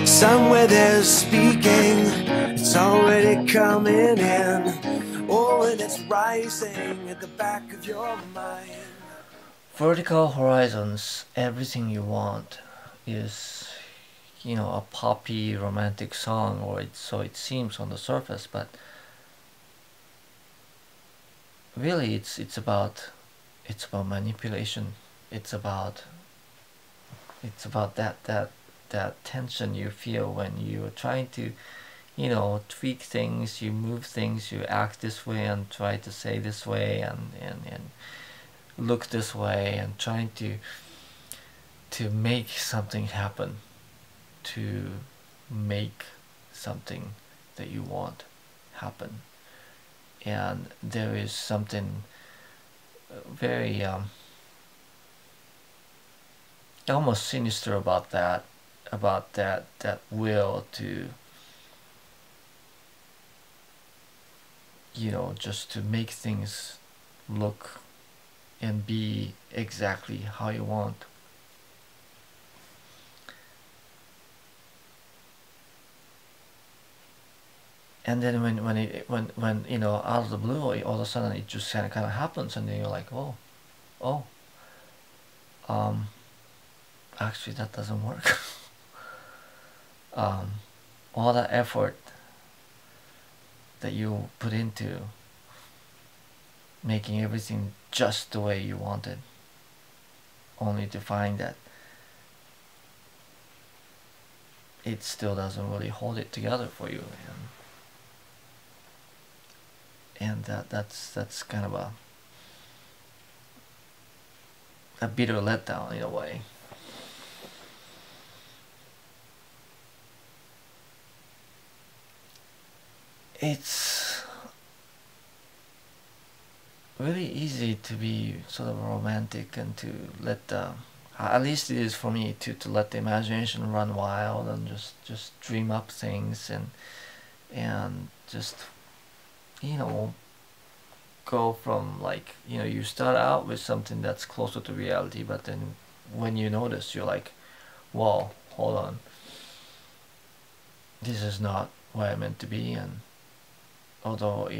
Somewhere there's speaking, it's already coming in. Oh, and it's rising at the back of your mind. Vertical horizons, everything you want is, a poppy romantic song, or so it seems on the surface, but really it's about manipulation. It's about that tension you feel when you're trying to, tweak things, you move things, you act this way and try to say this way and look this way, and trying to make something happen, to make something that you want happen. And there is something very almost sinister about that will to, just to make things look and be exactly how you want. And then when out of the blue, all of a sudden it just kind of happens, and then you're like, oh, um, actually that doesn't work. um, all that effort that you put into making everything just the way you wanted, only to find that it still doesn't really hold it together for you, and that's kind of a bitter letdown in a way. It's really easy to be sort of romantic and to let at least it is for me, to let the imagination run wild and just dream up things, and just, you know go from, like, you start out with something that's closer to reality, but then when you notice, you're like, whoa, hold on, this is not where I meant to be. And although,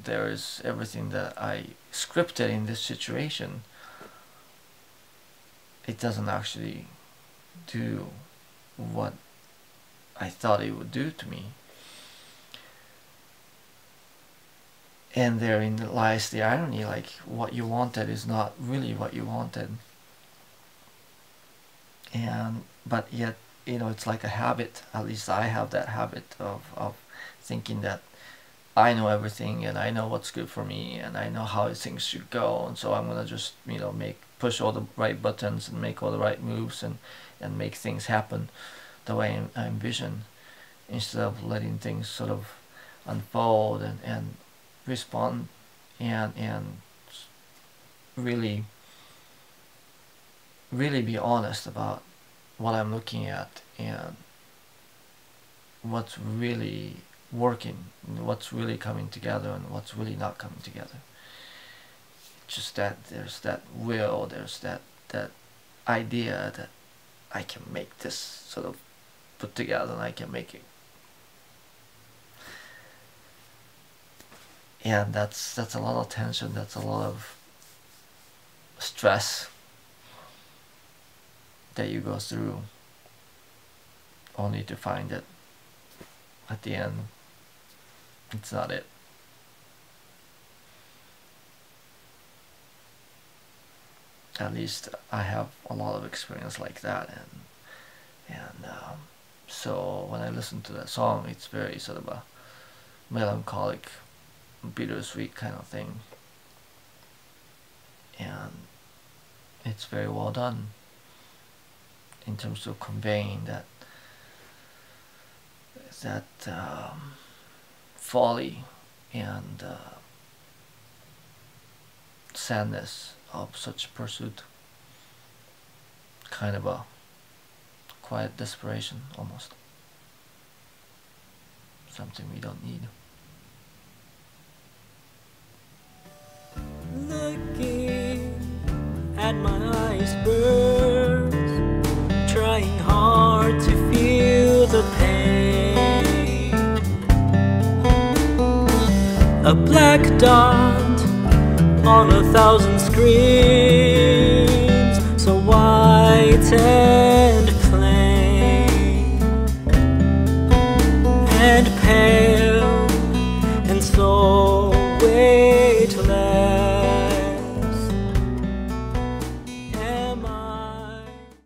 there is everything that I scripted in this situation, it doesn't actually do what I thought it would do to me. And therein lies the irony, like, what you wanted is not really what you wanted. And but yet, it's like a habit. At least I have that habit of thinking that I know everything, and I know what's good for me, and I know how things should go, and so I'm gonna just, push all the right buttons and make all the right moves, and make things happen the way I envision, instead of letting things sort of unfold, and respond, and really really be honest about what I'm looking at, and what's really working, and what's really coming together, and what's really not coming together. Just that there's that will, there's that idea that I can make this sort of put together, and I can make it. And that's a lot of tension, that's a lot of stress that you go through, only to find that at the end it's not it. At least I have a lot of experience like that, and so when I listen to that song, it's very sort of a melancholic, bittersweet kind of thing, and it's very well done in terms of conveying that folly and sadness of such pursuit. Kind of a quiet desperation almost. Something we don't need. Looking at my icebergs, trying hard to feel the pain. A black dot on 1,000 screens, so why tell